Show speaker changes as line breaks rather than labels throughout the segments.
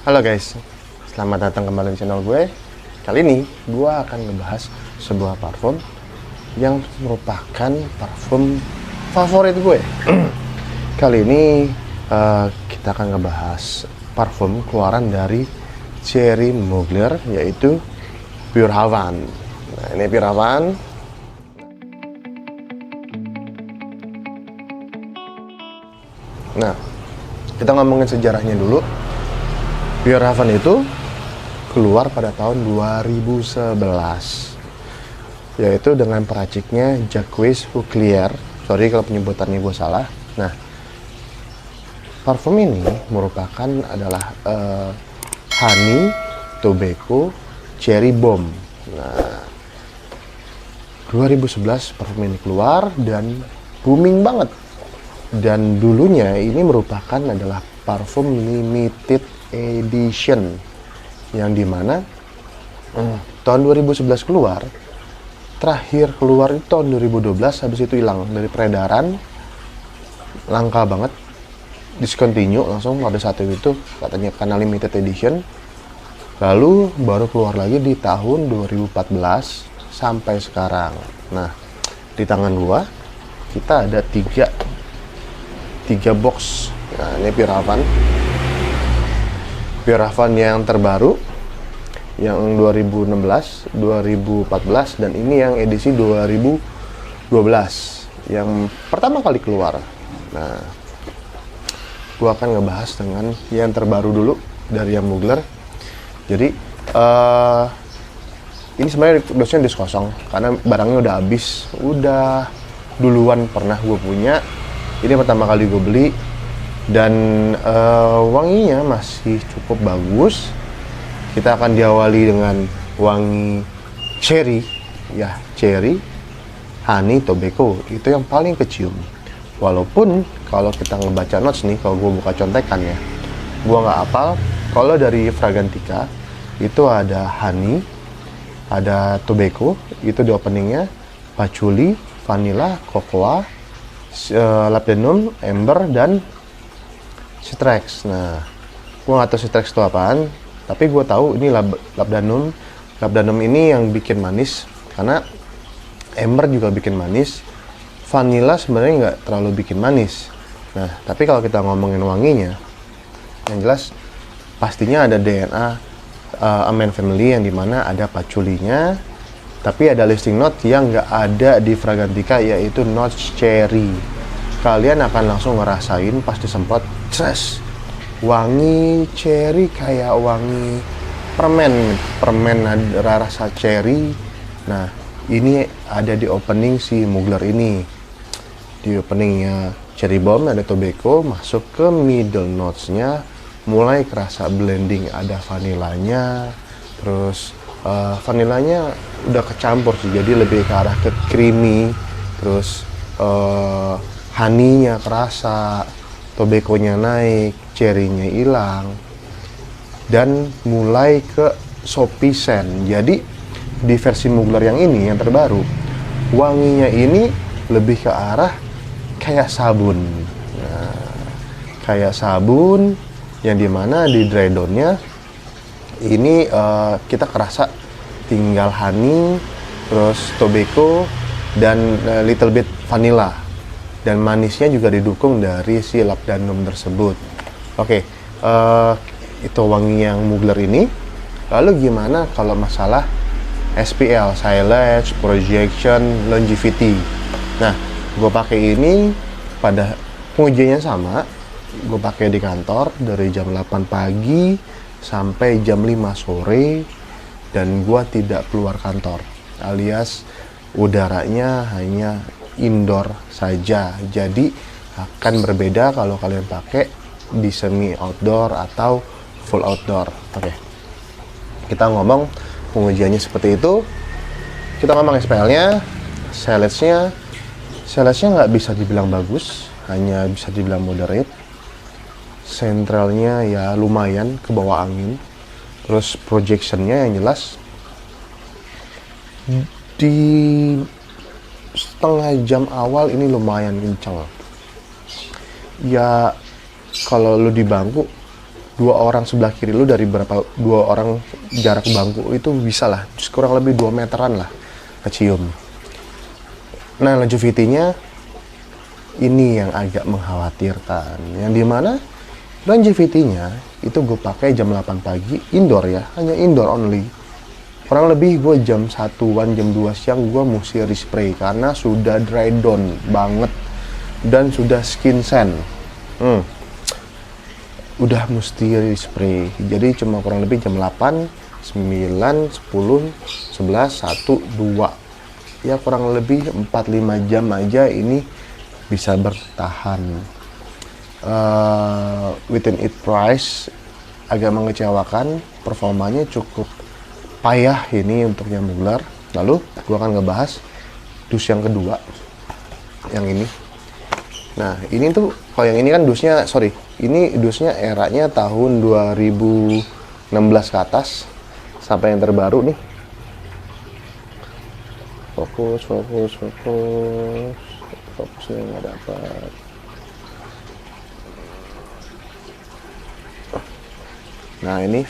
Halo guys, selamat datang kembali di channel gue. Kali ini gue akan ngebahas sebuah parfum yang merupakan parfum favorit gue. Kali ini kita akan ngebahas parfum keluaran dari Thierry Mugler, yaitu Pure Havane. Nah, ini Pure Havane. Nah, kita ngomongin sejarahnya dulu. Pure Havane itu keluar pada tahun 2011, yaitu dengan peraciknya Jacques Vauclair. Sorry kalau penyebutannya gue salah. Nah, parfum ini merupakan adalah honey, tobacco, cherry bomb. Nah, 2011 parfum ini keluar dan booming banget. Dan dulunya ini merupakan adalah parfum limited edition, yang dimana tahun 2011 keluar, terakhir keluar itu tahun 2012, habis itu hilang dari peredaran, langka banget, discontinue langsung pada saat itu katanya karena limited edition. Lalu baru keluar lagi di tahun 2014 sampai sekarang. Nah, di tangan gua kita ada tiga box. Nah, ini Pure Havane yang terbaru, yang 2016, 2014, dan ini yang edisi 2012 yang pertama kali keluar. Nah, gua akan ngebahas dengan yang terbaru dulu dari yang Mugler. Jadi ini sebenarnya dosnya dis kosong karena barangnya udah habis, udah duluan pernah gue punya. Ini pertama kali gue beli. Dan wanginya masih cukup bagus. Kita akan diawali dengan wangi cherry, ya, cherry, honey, tobacco. Itu yang paling kecium. Walaupun kalau kita ngebaca notes nih, kalau gue buka contekan ya, gue nggak hafal. Kalau dari Fragrantica itu ada honey, ada tobacco, itu di openingnya, patchouli, vanilla, cocoa, labdanum, amber, dan Citrus. Nah, gue nggak tahu Citrus itu apaan, tapi gue tahu ini labdanum. Labdanum ini yang bikin manis, karena amber juga bikin manis. Vanilla sebenarnya nggak terlalu bikin manis. Nah, tapi kalau kita ngomongin wanginya, yang jelas pastinya ada DNA Amène Family, yang dimana ada patchoulinya, tapi ada listing note yang nggak ada di Fragrantica, yaitu notes cherry. Kalian akan langsung ngerasain pas disemprot, wangi cherry kayak wangi permen ada rasa cherry. Nah, ini ada di opening si Mugler ini. Di openingnya cherry bomb, ada tobacco, masuk ke middle notes-nya, mulai kerasa blending, ada vanilanya, terus vanilanya udah kecampur sih, jadi lebih ke arah ke creamy, terus honey-nya kerasa, tobacco-nya naik, cherry-nya hilang, dan mulai ke soapy scent. Jadi di versi Mugler yang ini, yang terbaru, wanginya ini lebih ke arah kayak sabun. Nah, kayak sabun, yang dimana di dry down-nya ini kita kerasa tinggal honey, terus tobacco, dan little bit vanilla. Dan manisnya juga didukung dari si labdanum tersebut. Oke, itu wangi yang Mugler ini. Lalu gimana kalau masalah SPL, silage, projection, longevity? Nah, gue pakai ini pada pengujiannya sama. Gue pakai di kantor dari jam 8 pagi sampai jam 5 sore, dan gue tidak keluar kantor, alias udaranya hanya indoor saja. Jadi akan berbeda kalau kalian pakai di semi outdoor atau full outdoor. Oke, kita ngomong pengujiannya seperti itu. Kita ngomong SPL-nya, silage-nya nggak bisa dibilang bagus, hanya bisa dibilang moderate. Centralnya ya lumayan ke bawah angin. Terus projectionnya yang jelas di setengah jam awal ini lumayan kencang. Ya kalau lu di bangku dua orang sebelah kiri lu, dari berapa, dua orang jarak bangku itu bisa lah kurang lebih 2 meteran lah kecium. Nah, longevity-nya ini yang agak mengkhawatirkan, yang dimana longevity-nya itu gue pakai jam 8 pagi indoor ya, hanya indoor only. Kurang lebih gue jam 1-an, jam 2 siang gue mesti respray karena sudah dry down banget dan sudah skin sand. Udah mesti spray. Jadi cuma kurang lebih jam 8, 9, 10, 11, 1, 2. Ya kurang lebih 4-5 jam aja ini bisa bertahan. Within it price agak mengecewakan, performanya cukup payah ini untuk yang mugler. Lalu gua akan ngebahas dus yang kedua, yang ini. Nah, ini tuh kalau yang ini kan dusnya, ini dusnya eranya tahun 2016 ke atas sampai yang terbaru nih. Fokusnya nggak dapat. Nah, ini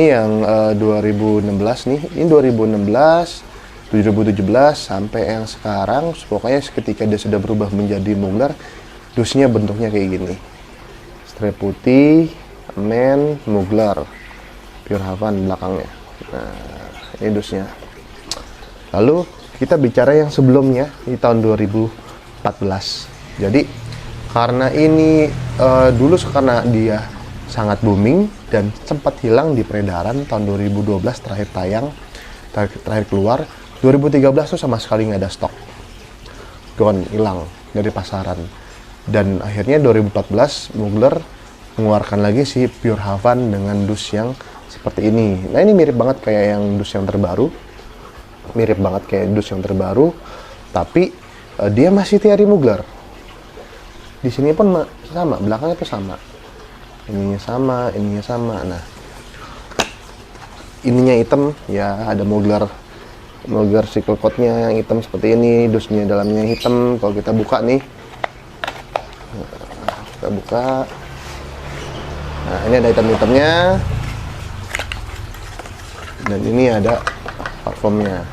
yang 2016 nih. Ini 2016, 2017 sampai yang sekarang. Pokoknya ketika dia sudah berubah menjadi mugler, dusnya bentuknya kayak gini. Strap putih, men, mugler, Pure Havan belakangnya. Nah, ini dusnya. Lalu kita bicara yang sebelumnya di tahun 2014. Jadi karena ini dulu karena dia sangat booming dan sempat hilang di peredaran tahun 2012 terakhir tayang, terakhir keluar. 2013 tuh sama sekali nggak ada stok, gone, hilang dari pasaran. Dan akhirnya 2014 mugler mengeluarkan lagi si Pure Havan dengan dus yang seperti ini. Nah, ini mirip banget kayak yang dus yang terbaru, tapi dia masih teori mugler. Di sini pun sama, belakangnya tuh sama, ininya sama. Nah, ininya hitam ya, ada mugler cycle code-nya yang hitam seperti ini, dusnya dalamnya hitam. Kalau kita buka nih, nah ini ada hitam-hitamnya, dan ini ada platformnya.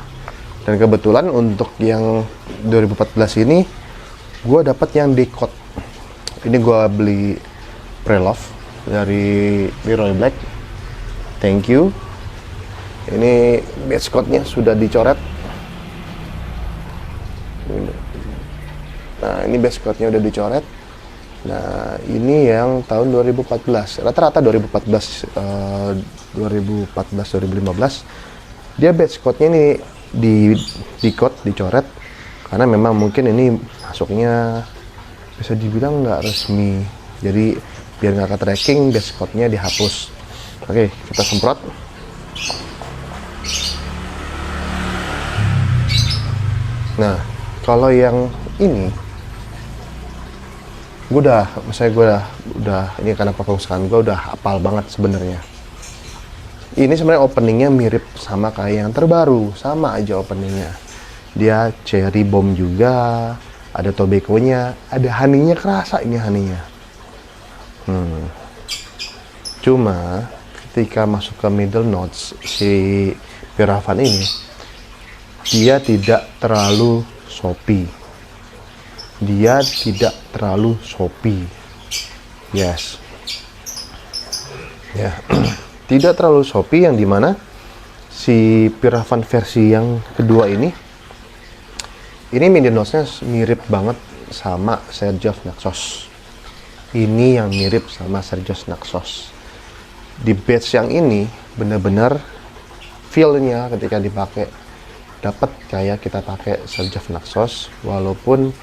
Dan kebetulan untuk yang 2014 ini gue dapat yang decode. Ini gue beli pre-love dari Leroy Black, thank you. Ini base code-nya sudah dicoret. Nah, ini base code-nya udah dicoret. Nah, ini yang tahun 2014. Rata-rata 2014, 2015. Dia base code-nya ini dicoret karena memang mungkin ini masuknya bisa dibilang nggak resmi. Jadi biar nggak ke-tracking, base code-nya dihapus. Oke, kita semprot. Nah, kalau yang ini, gue udah ini karena perpustakaan gue udah hafal banget sebenarnya. Ini sebenarnya openingnya mirip sama kayak yang terbaru, sama aja openingnya. Dia cherry bomb juga, ada tobacco-nya, ada honey-nya, kerasa ini honey-nya. Cuma ketika masuk ke middle notes si Pure Havan ini, dia tidak terlalu soapy. Yes. Ya. Tidak terlalu soapy, yang dimana si Pure Havan versi yang kedua ini middle notes-nya mirip banget sama Sergio Naxos. Ini yang mirip sama Sergio Naxos. Di batch yang ini benar-benar feel-nya ketika dipakai dapat kayak kita pakai Sergio Naxos, walaupun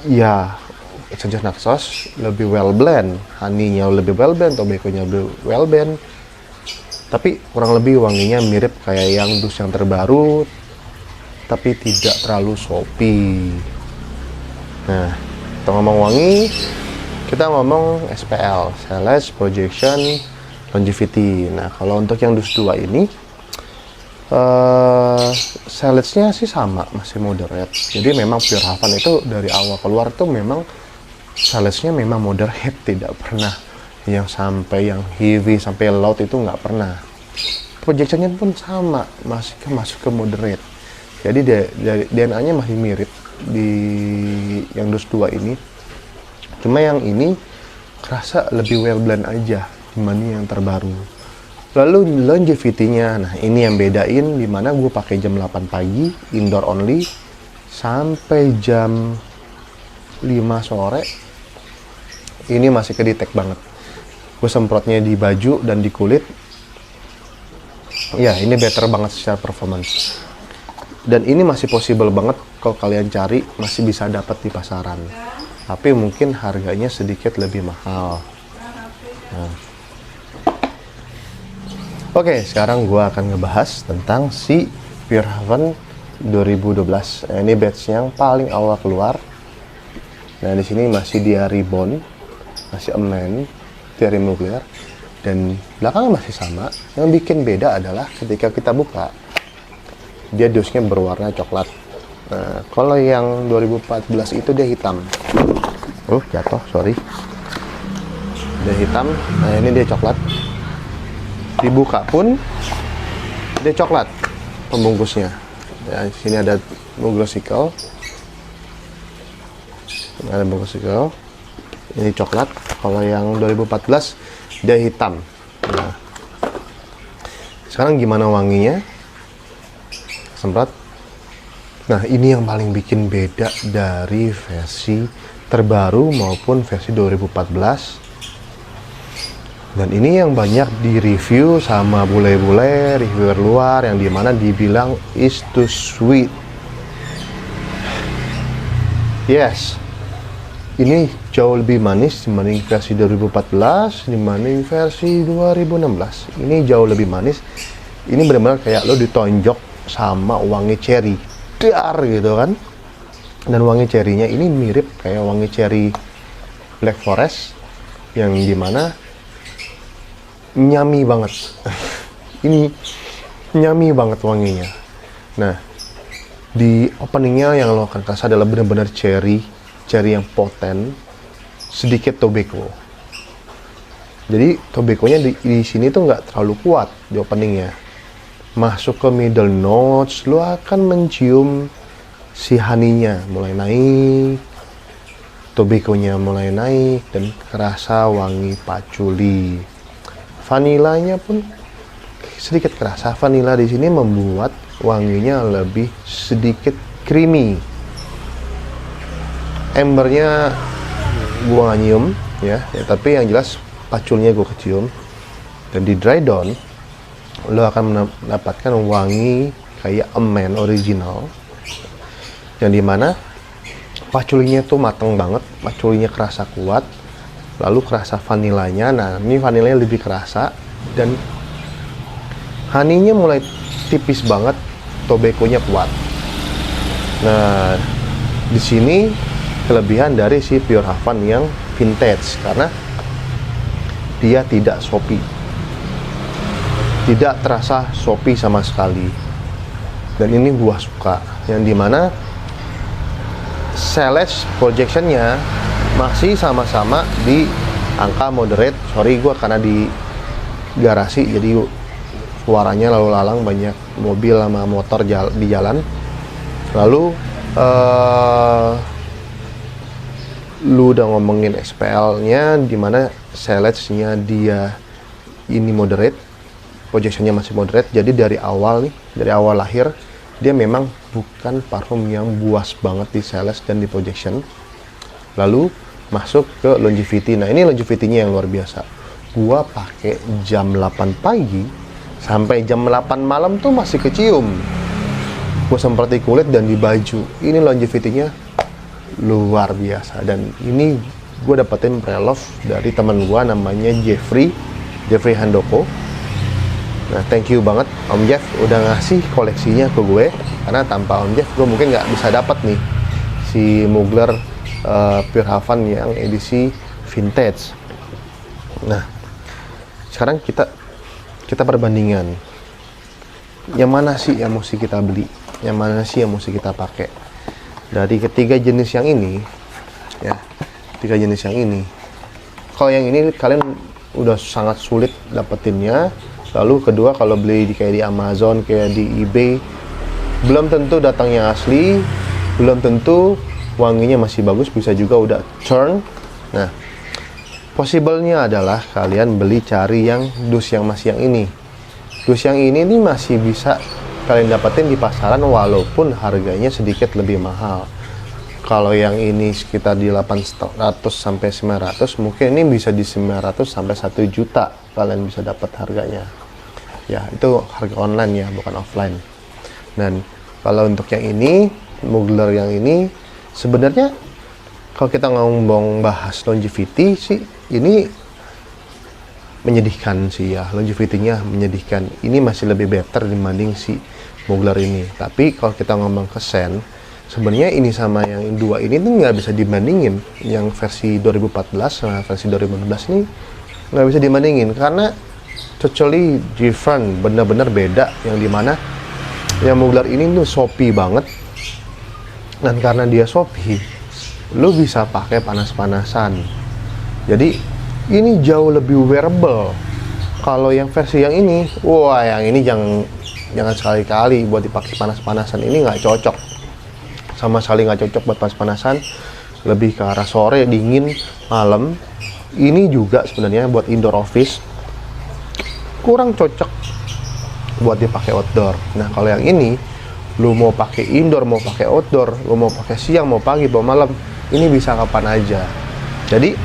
ya Sergio Naxos lebih well blend, honey-nya lebih well blend, tobacco-nya lebih well blend, tapi kurang lebih wanginya mirip kayak yang dus yang terbaru, tapi tidak terlalu soapy. Nah, kita ngomong wangi, kita ngomong SPL, Sales, Projection, Longevity. Nah, kalau untuk yang dus 2 ini salesnya sih sama, masih moderate. Jadi memang Pure Havan itu dari awal keluar tuh memang salesnya memang moderate, tidak pernah yang sampai yang heavy sampai loud itu nggak pernah. Projectionnya pun sama, masuk ke moderate. Jadi DNA-nya masih mirip di yang DOS 2 ini. Cuma yang ini kerasa lebih well blend aja dibanding yang terbaru. Lalu longevity-nya, nah ini yang bedain, dimana gue pakai jam 8 pagi indoor only sampai jam 5 sore ini masih kedetek banget. Gue semprotnya di baju dan di kulit, ya ini better banget secara performance. Dan ini masih possible banget kalau kalian cari, masih bisa dapat di pasaran, tapi mungkin harganya sedikit lebih mahal. Nah. Oke, sekarang gue akan ngebahas tentang si Pure Haven 2012. Nah, ini batch yang paling awal keluar. Nah, di sini masih dia reborn, masih amen, dari Mugler, dan belakangnya masih sama. Yang bikin beda adalah ketika kita buka, dia dosnya berwarna coklat. Nah, kalau yang 2014 itu dia hitam. Jatuh, sorry. Dia hitam. Nah, ini dia coklat. Dibuka pun dia coklat pembungkusnya. Ya, di sini ada Mugler Sickle. Ada Mugler Sickle. Ini coklat. Kalau yang 2014 dia hitam. Nah, sekarang gimana wanginya? Semprot. Nah, ini yang paling bikin beda dari versi terbaru maupun versi 2014. Dan ini yang banyak di review sama bule-bule, reviewer luar, yang dimana dibilang is too sweet. Yes, ini jauh lebih manis dibanding versi 2014, dibanding versi 2016. Ini jauh lebih manis. Ini benar-benar kayak lo ditonjok sama wangi cherry, dar gitu kan. Dan wangi cherrynya ini mirip kayak wangi cherry Black Forest, yang dimana nyami banget. Ini nyami banget wanginya. Nah, di openingnya yang lo akan kasih adalah benar-benar cherry yang poten, sedikit tobacco. Jadi tobacconya di sini tuh nggak terlalu kuat di openingnya. Masuk ke middle notes, lo akan mencium si honey-nya mulai naik, tobacco-nya mulai naik, dan kerasa wangi patchouli. Vanilanya pun sedikit kerasa. Vanila di sini membuat wanginya lebih sedikit creamy. Embernya gua nggak nyium ya, tapi yang jelas patchoulnya gua kecium. Dan di dry down lo akan mendapatkan wangi kayak amen original, yang dimana patchoulinya tuh mateng banget, patchoulinya kerasa kuat. Lalu kerasa vanilanya. Nah, ini vanilanya lebih kerasa, dan honey-nya mulai tipis banget, tobacco-nya kuat. Nah, di sini kelebihan dari si Pure Haven yang vintage, karena dia tidak soapy. Tidak terasa soapy sama sekali. Dan ini gua suka, yang dimana Celeste projection-nya masih sama-sama di angka moderate. Sorry, gue karena di garasi jadi suaranya lalu lalang, banyak mobil sama motor di jalan. Lalu lu udah ngomongin XPL-nya, dimana Celeste-nya dia ini moderate, projection-nya masih moderate. Jadi dari awal lahir dia memang bukan parfum yang buas banget di Celeste dan di projection. Lalu masuk ke longevity. Nah, ini longevity-nya yang luar biasa. Gua pakai jam 8 pagi sampai jam 8 malam tuh masih kecium. Gua semprot di kulit dan di baju. Ini longevity-nya luar biasa. Dan ini gua dapetin pre-love dari teman gua namanya Jeffrey Handoko. Nah, thank you banget Om Jeff udah ngasih koleksinya ke gue, karena tanpa Om Jeff gue mungkin nggak bisa dapat nih si Mugler Pure Haven yang edisi vintage. Nah, sekarang kita perbandingan, yang mana sih yang mesti kita beli, yang mana sih yang mesti kita pakai. Dari ketiga jenis yang ini, ya, tiga jenis yang ini. Kalau yang ini kalian udah sangat sulit dapetinnya. Lalu kedua, kalau beli kayak di Amazon, kayak di eBay, belum tentu datangnya asli, belum tentu wanginya masih bagus, bisa juga udah turn. Nah, possible-nya adalah kalian cari yang dus yang masih yang ini. Dus yang ini nih masih bisa kalian dapetin di pasaran walaupun harganya sedikit lebih mahal. Kalau yang ini sekitar di 800 sampai 900, mungkin ini bisa di 900 sampai 1 juta kalian bisa dapat harganya. Ya, itu harga online ya, bukan offline. Dan kalau untuk yang ini, Mugler yang ini, sebenarnya kalau kita ngomong bahas longevity sih, ini menyedihkan sih ya, longevity-nya menyedihkan. Ini masih lebih better dibanding si Mugler ini. Tapi kalau kita ngomong ke Sen, sebenarnya ini sama yang dua ini tuh nggak bisa dibandingin. Yang versi 2014 sama versi 2015 ini nggak bisa dibandingin karena totally different, bener-bener beda. Yang dimana yang Mugler ini tuh sopi banget, dan karena dia sopi, lu bisa pakai panas-panasan. Jadi ini jauh lebih wearable. Kalau yang versi yang ini, wah yang ini jangan sekali-kali buat dipakai panas-panasan. Ini nggak cocok, sama sekali nggak cocok buat panas-panasan. Lebih ke arah sore, dingin, malam. Ini juga sebenarnya buat indoor office kurang cocok buat dipakai outdoor. Nah, kalau yang ini lu mau pakai indoor, mau pakai outdoor, lu mau pakai siang, mau pagi, mau malam, ini bisa kapan aja. Jadi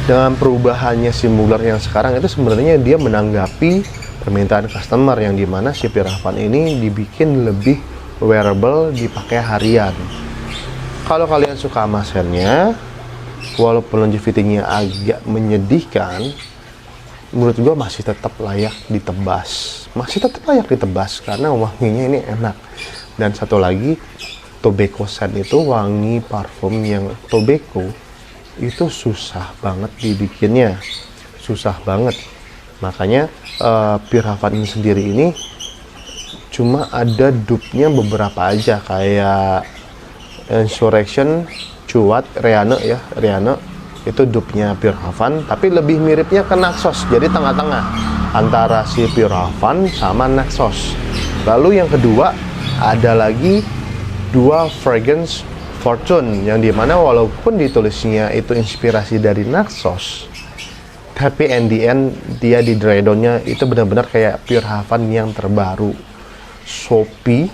dengan perubahannya si Mugler yang sekarang itu sebenarnya dia menanggapi permintaan customer, yang dimana si Pirafan ini dibikin lebih wearable, dipakai harian. Kalau kalian suka sama Sennya, walaupun longevity-nya agak menyedihkan, menurut gue masih tetap layak ditebas. Masih tetap layak ditebas karena wanginya ini enak. Dan satu lagi, tobacco scent itu wangi parfum yang tobacco itu susah banget dibikinnya, susah banget. Makanya Pirafan ini sendiri ini cuma ada dupe-nya beberapa aja, kayak Insurrection, Cuat, Rihanna ya, Rihanna itu dupe-nya Pirafan, tapi lebih miripnya ke Naxos, jadi tengah-tengah antara si Pirafan sama Naxos. Lalu yang kedua ada lagi dua fragrance Fortune, yang dimana walaupun ditulisnya itu inspirasi dari Naxos, tapi in the end dia di dry down-nya itu benar-benar kayak Pirafan yang terbaru, soapy,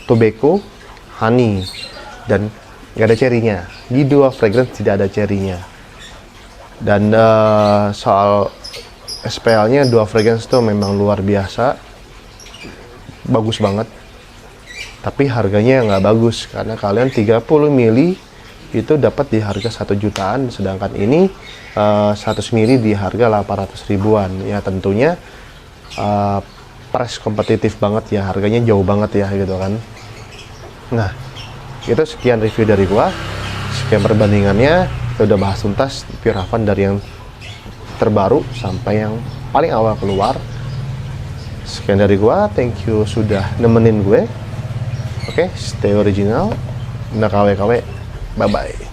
tobacco, honey, dan nggak ada cherry-nya. Di dua fragrance tidak ada cherry-nya. Dan soal SPL-nya, dua fragrance itu memang luar biasa, bagus banget. Tapi harganya nggak bagus, karena kalian 30 mili itu dapat di harga 1 jutaan, sedangkan ini 100 mili di harga 800 ribuan. Ya tentunya price kompetitif banget ya, harganya jauh banget ya gitu kan. Nah, itu sekian review dari gua, sekian perbandingannya. Kita udah bahas tuntas Pirafan dari yang terbaru sampai yang paling awal keluar. Sekian dari gua, thank you sudah nemenin gue. Oke, stay original, nah KW-KW, bye-bye.